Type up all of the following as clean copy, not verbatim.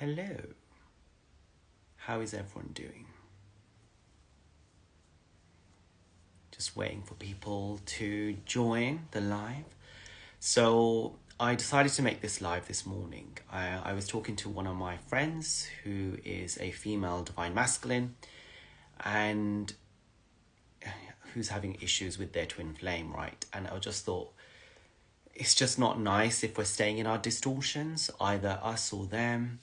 Hello. How is everyone doing? Just waiting for people to join the live. So I decided to make this live this morning. I was talking to one of my friends who is a female divine masculine and who's having issues with their twin flame, right? And I just thought, it's just not nice if we're staying in our distortions, either us or them,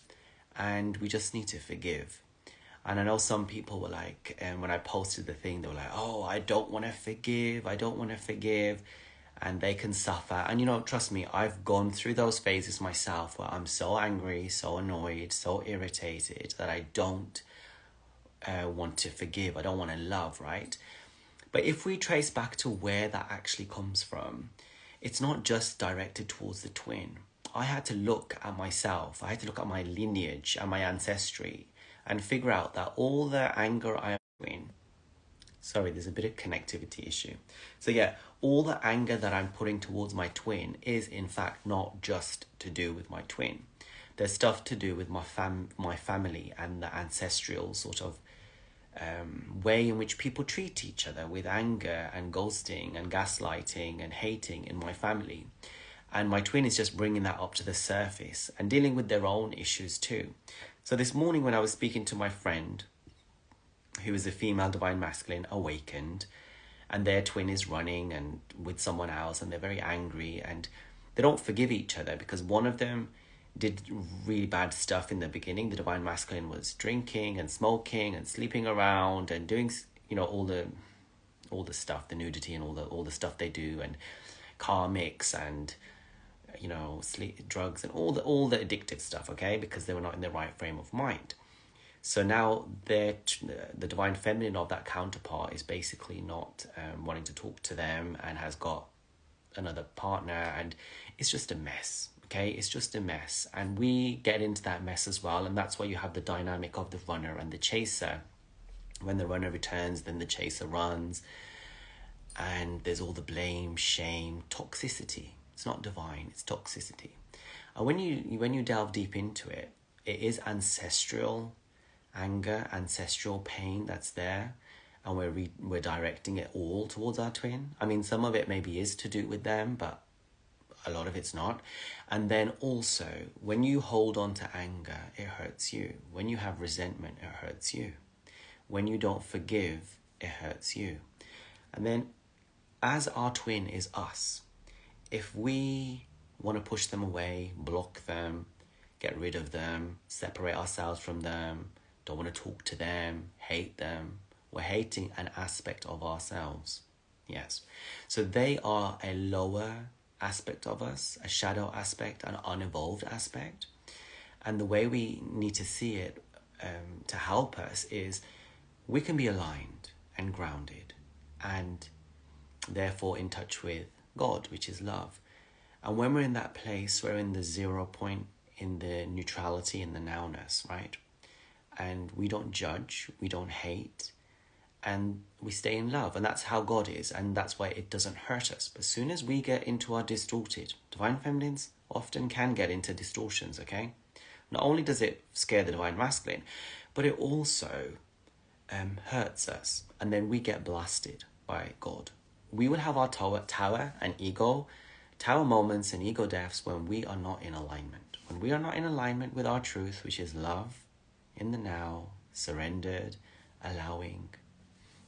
and we just need to forgive. And I know some people were like, and when I posted the thing, they were like, oh, I don't want to forgive. And they can suffer. And, trust me, I've gone through those phases myself where I'm so angry, so annoyed, so irritated that I don't want to forgive. I don't want to love, right? But if we trace back to where that actually comes from, it's not just directed towards the twin. I had to look at myself. I had to look at my lineage and my ancestry and figure out that all the anger I am doing, sorry, there's a bit of connectivity issue. So yeah, all the anger that I'm putting towards my twin is in fact not just to do with my twin. There's stuff to do with my family and the ancestral sort of way in which people treat each other with anger and ghosting and gaslighting and hating in my family. And my twin is just bringing that up to the surface and dealing with their own issues too. So this morning when I was speaking to my friend, who is a female divine masculine, awakened, and their twin is running and with someone else, and they're very angry, and they don't forgive each other because one of them did really bad stuff in the beginning. The divine masculine was drinking and smoking and sleeping around and doing, all the stuff, the nudity and all the stuff they do, and karmics and sleep, drugs and all the addictive stuff, okay, because they were not in the right frame of mind. So now the divine feminine of that counterpart is basically not wanting to talk to them and has got another partner, and it's just a mess, okay? It's just a mess, and we get into that mess as well, and that's why you have the dynamic of the runner and the chaser. When the runner returns, then the chaser runs, and there's all the blame, shame, toxicity. It's not divine, it's toxicity. And when you delve deep into it, it is ancestral anger, ancestral pain that's there, and we're directing it all towards our twin. I mean, some of it maybe is to do with them, but a lot of it's not. And then also, when you hold on to anger, it hurts you. When you have resentment, it hurts you. When you don't forgive, it hurts you. And then, as our twin is us, if we want to push them away, block them, get rid of them, separate ourselves from them, don't want to talk to them, hate them, we're hating an aspect of ourselves. Yes. So they are a lower aspect of us, a shadow aspect, an unevolved aspect. And the way we need to see it to help us is we can be aligned and grounded and therefore in touch with God, which is love. And when we're in that place, we're in the 0 point, in the neutrality, in the nowness, right? And we don't judge, we don't hate, and we stay in love. And that's how God is, and that's why it doesn't hurt us. But as soon as we get into our distorted, divine feminines often can get into distortions, okay? Not only does it scare the divine masculine, but it also hurts us, and then we get blasted by God. We will have our tower and ego, tower moments and ego deaths when we are not in alignment. When we are not in alignment with our truth, which is love, in the now, surrendered, allowing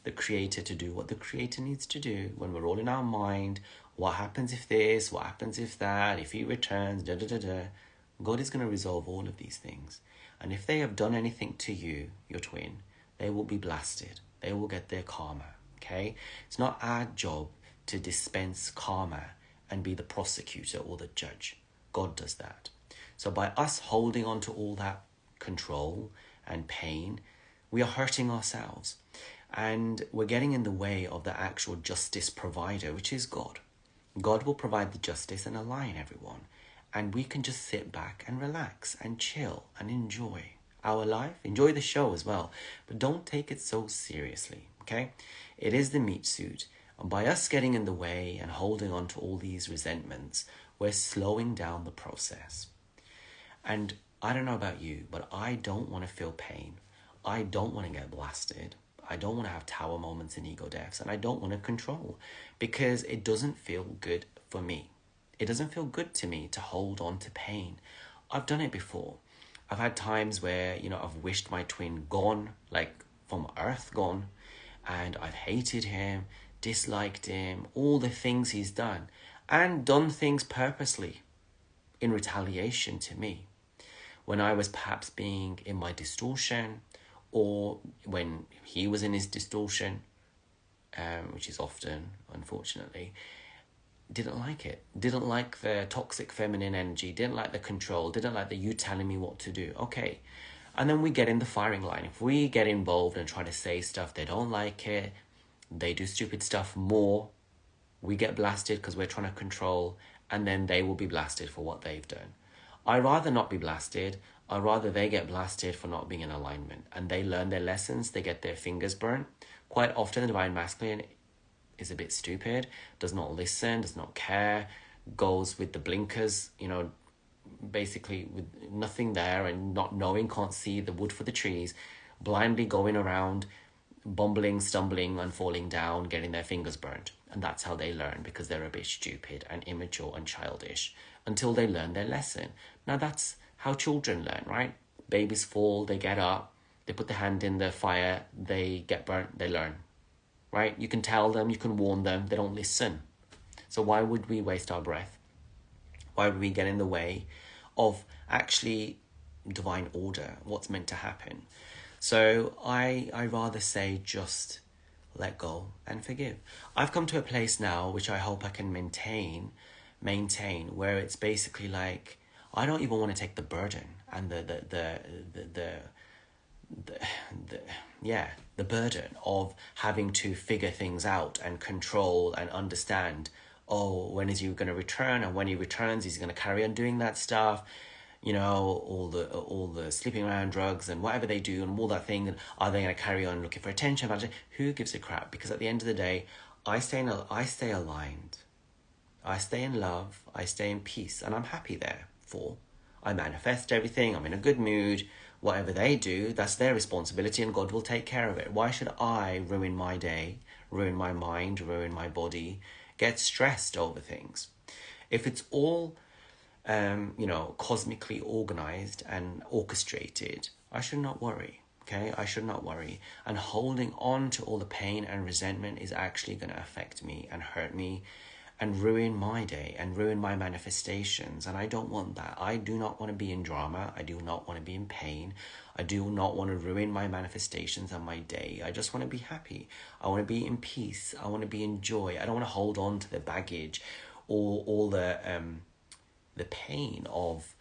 the creator to do what the creator needs to do. When we're all in our mind, what happens if this, what happens if that, if he returns, God is going to resolve all of these things. And if they have done anything to you, your twin, they will be blasted. They will get their karma. Okay, it's not our job to dispense karma and be the prosecutor or the judge. God does that. So by us holding on to all that control and pain, we are hurting ourselves, and we're getting in the way of the actual justice provider, which is God. God will provide the justice and align everyone, and we can just sit back and relax and chill and enjoy our life, enjoy the show as well, but don't take it so seriously. Okay, it is the meat suit, and by us getting in the way and holding on to all these resentments, we're slowing down the process. And I don't know about you, but I don't want to feel pain. I don't want to get blasted. I don't want to have tower moments and ego deaths, and I don't want to control because it doesn't feel good for me. It doesn't feel good to me to hold on to pain. I've done it before. I've had times where, I've wished my twin gone, like from earth gone, and I've hated him, disliked him, all the things he's done, and done things purposely in retaliation to me. When I was perhaps being in my distortion, or when he was in his distortion, which is often, unfortunately, didn't like it. Didn't like the toxic feminine energy, didn't like the control, didn't like the you telling me what to do. Okay. And then we get in the firing line. If we get involved and try to say stuff, they don't like it, they do stupid stuff more, we get blasted because we're trying to control, and then they will be blasted for what they've done. I'd rather not be blasted. I'd rather they get blasted for not being in alignment and they learn their lessons, they get their fingers burnt. Quite often the Divine Masculine is a bit stupid, does not listen, does not care, goes with the blinkers, basically with nothing there and not knowing, can't see the wood for the trees, blindly going around, bumbling, stumbling and falling down, getting their fingers burnt. And that's how they learn, because they're a bit stupid and immature and childish until they learn their lesson. Now that's how children learn, right? Babies fall, they get up, they put their hand in the fire, they get burnt, they learn, right? You can tell them, you can warn them, they don't listen. So why would we waste our breath? Why would we get in the way of actually divine order, what's meant to happen? So I rather say just let go and forgive. I've come to a place now which I hope I can maintain, where it's basically like I don't even want to take the burden and the burden of having to figure things out and control and understand. Oh, when is he going to return? And when he returns, he's going to carry on doing that stuff. All the sleeping around drugs and whatever they do and all that thing. And are they going to carry on looking for attention? Who gives a crap? Because at the end of the day, I stay aligned. I stay in love. I stay in peace, and I'm happy there. I manifest everything. I'm in a good mood. Whatever they do, that's their responsibility, and God will take care of it. Why should I ruin my day, ruin my mind, ruin my body, get stressed over things? If it's all cosmically organized and orchestrated, I should not worry. Okay, I should not worry. And holding on to all the pain and resentment is actually going to affect me and hurt me and ruin my day and ruin my manifestations. And I don't want that. I do not want to be in drama. I do not want to be in pain. I do not want to ruin my manifestations and my day. I just want to be happy. I want to be in peace. I want to be in joy. I don't want to hold on to the baggage or all the pain of,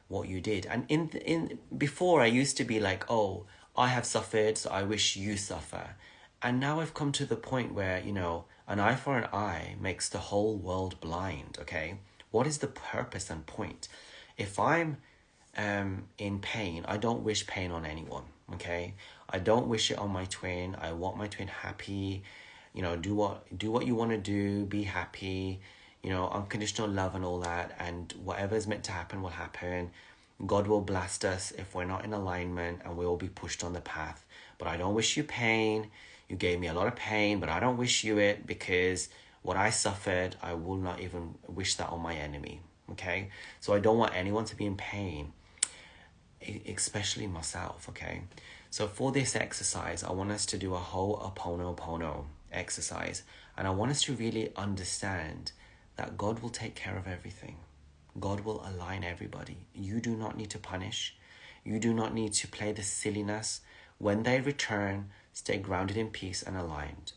what you did. And in before I used to be like, oh, I have suffered, so I wish you suffer. And now I've come to the point where, an eye for an eye makes the whole world blind, okay? What is the purpose and point? If I'm in pain, I don't wish pain on anyone, okay? I don't wish it on my twin. I want my twin happy. Do what you want to do, be happy, unconditional love and all that, and whatever's meant to happen will happen. God will blast us if we're not in alignment, and we will be pushed on the path. But I don't wish you pain. You gave me a lot of pain, but I don't wish you it, because what I suffered, I will not even wish that on my enemy, okay? So I don't want anyone to be in pain, especially myself, okay? So for this exercise, I want us to do a whole Ho'oponopono exercise, and I want us to really understand that God will take care of everything. God will align everybody. You do not need to punish. You do not need to play the silliness. When they return, stay grounded in peace and aligned,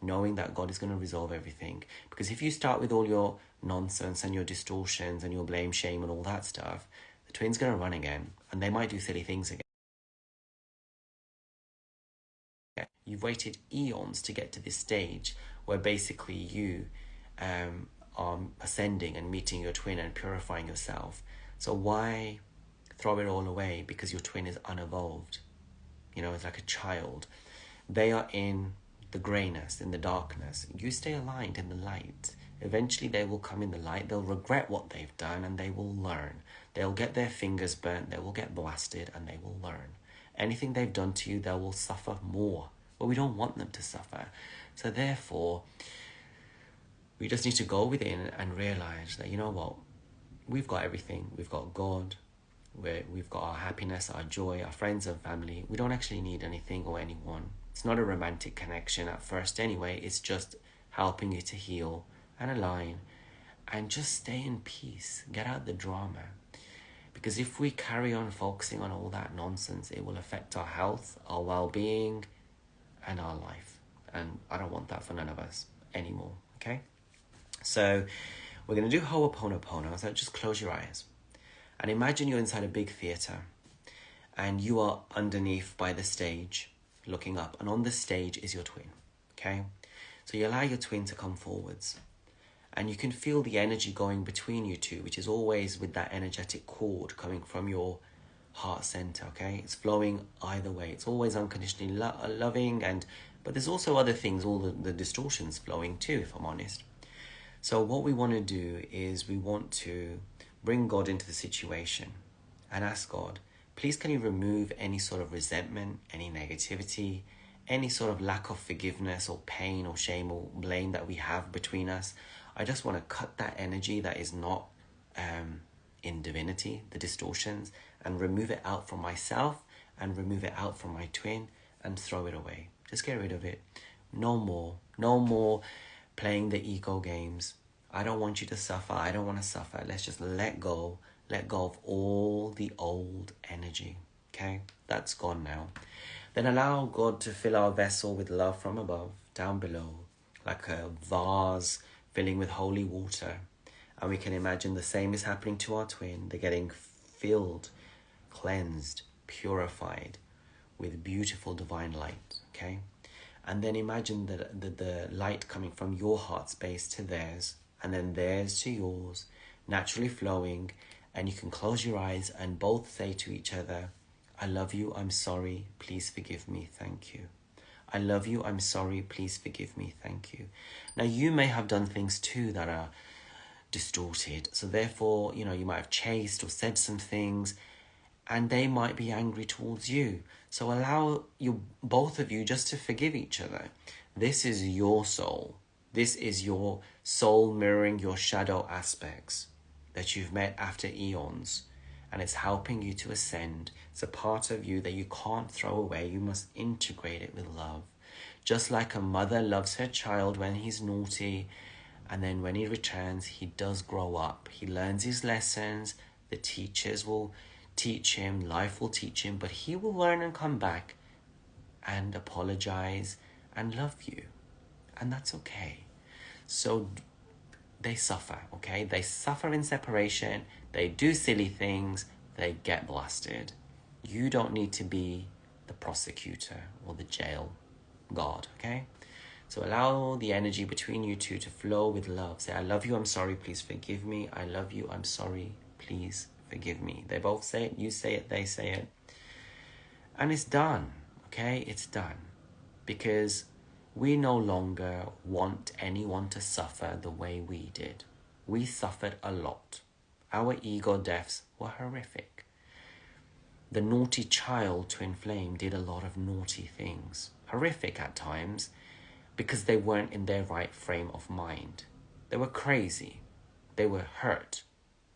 knowing that God is going to resolve everything. Because if you start with all your nonsense and your distortions and your blame, shame and all that stuff, the twin's going to run again, and they might do silly things again. You've waited eons to get to this stage where basically you ascending and meeting your twin and purifying yourself. So why throw it all away because your twin is unevolved? It's like a child. They are in the grayness, in the darkness. You stay aligned in the light, Eventually they will come in the light, they'll regret what they've done, and they will learn. They'll get their fingers burnt, they will get blasted, and they will learn. Anything they've done to you, they will suffer more. But we don't want them to suffer. So therefore, we just need to go within and realize that, you know what, we've got everything. We've got God, we've got our happiness, our joy, our friends and family. We don't actually need anything or anyone. It's not a romantic connection at first anyway. It's just helping you to heal and align and just stay in peace. Get out the drama. Because if we carry on focusing on all that nonsense, it will affect our health, our well-being, and our life. And I don't want that for none of us anymore, okay? So we're going to do Ho'oponopono. So just close your eyes. And imagine you're inside a big theatre. And you are underneath by the stage, looking up. And on the stage is your twin, okay? So you allow your twin to come forwards. And you can feel the energy going between you two, which is always with that energetic cord coming from your heart center, okay? It's flowing either way. It's always unconditionally loving, but there's also other things, all the distortions flowing too, if I'm honest. So what we want to do is we want to bring God into the situation and ask God, please can you remove any sort of resentment, any negativity, any sort of lack of forgiveness or pain or shame or blame that we have between us. I just want to cut that energy that is not in divinity, the distortions, and remove it out from myself and remove it out from my twin and throw it away. Just get rid of it. No more playing the ego games. I don't want you to suffer. I don't want to suffer. Let's just let go of all the old energy. Okay, that's gone now. Then allow God to fill our vessel with love from above, down below, like a vase filling with holy water. And we can imagine the same is happening to our twin. They're getting filled, cleansed, purified with beautiful divine light, okay? And then imagine the light coming from your heart space to theirs, and then theirs to yours, naturally flowing. And you can close your eyes and both say to each other, I love you, I'm sorry, please forgive me, thank you. I love you, I'm sorry, please forgive me, thank you. Now you may have done things too that are distorted. So therefore, you might have chased or said some things and they might be angry towards you. So allow both of you just to forgive each other. This is your soul. This is your soul mirroring your shadow aspects that you've met after eons. And it's helping you to ascend. It's a part of you that you can't throw away. You must integrate it with love. Just like a mother loves her child when he's naughty, and then when he returns, he does grow up. He learns his lessons. The teachers will teach him. Life will teach him. But he will learn and come back and apologize and love you. And that's okay. So they suffer, okay? They suffer in separation. They do silly things. They get blasted. You don't need to be the prosecutor or the jail guard, okay? So allow the energy between you two to flow with love. Say, I love you, I'm sorry, please forgive me. I love you, I'm sorry, please forgive me. They both say it, you say it, they say it. And it's done, okay? It's done. Because we no longer want anyone to suffer the way we did. We suffered a lot. Our ego deaths were horrific. The naughty child, Twin Flame, did a lot of naughty things. Horrific at times, because they weren't in their right frame of mind. They were crazy. They were hurt.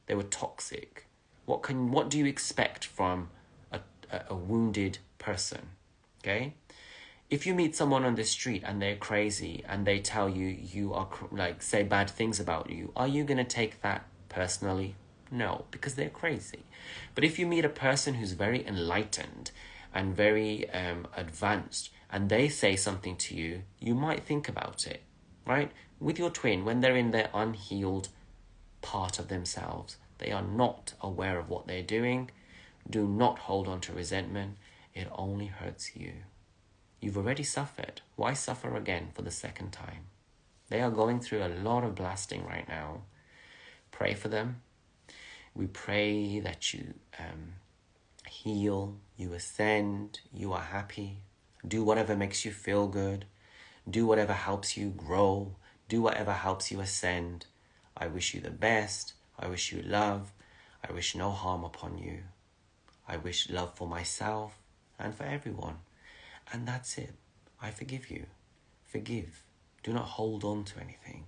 They were toxic. What do you expect from a wounded person? Okay? If you meet someone on the street and they're crazy and they tell you are say bad things about you, are you going to take that personally? No, because they're crazy. But if you meet a person who's very enlightened and very advanced and they say something to you, you might think about it, right? With your twin, when they're in their unhealed part of themselves, they are not aware of what they're doing. Do not hold on to resentment. It only hurts you. You've already suffered. Why suffer again for the second time? They are going through a lot of blasting right now. Pray for them. We pray that you heal, you ascend, you are happy. Do whatever makes you feel good. Do whatever helps you grow. Do whatever helps you ascend. I wish you the best. I wish you love. I wish no harm upon you. I wish love for myself and for everyone. And that's it. I forgive you. Forgive. Do not hold on to anything.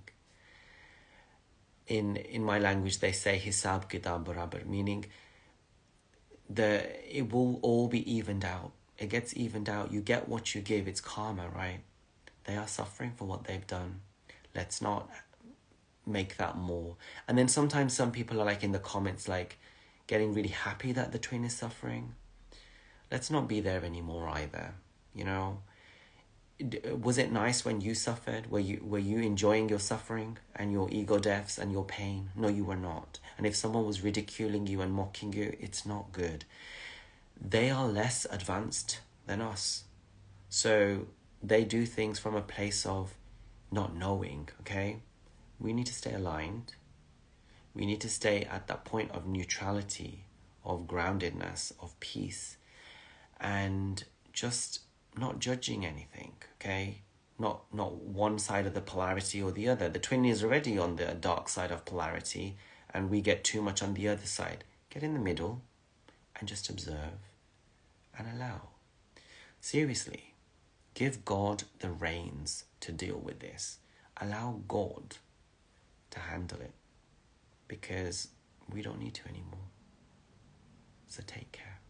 In my language, they say hisab kitab barabar, meaning it will all be evened out. It gets evened out. You get what you give. It's karma, right? They are suffering for what they've done. Let's not make that more. And then sometimes some people are like in the comments, like getting really happy that the twin is suffering. Let's not be there anymore either. You know, was it nice when you suffered? Were you enjoying your suffering and your ego deaths and your pain? No, you were not. And if someone was ridiculing you and mocking you, it's not good. They are less advanced than us. So they do things from a place of not knowing, okay? We need to stay aligned. We need to stay at that point of neutrality, of groundedness, of peace, and just not judging anything, okay? Not one side of the polarity or the other. The twin is already on the dark side of polarity, and we get too much on the other side. Get in the middle and just observe and allow. Seriously, give God the reins to deal with this. Allow God to handle it, because we don't need to anymore. So take care.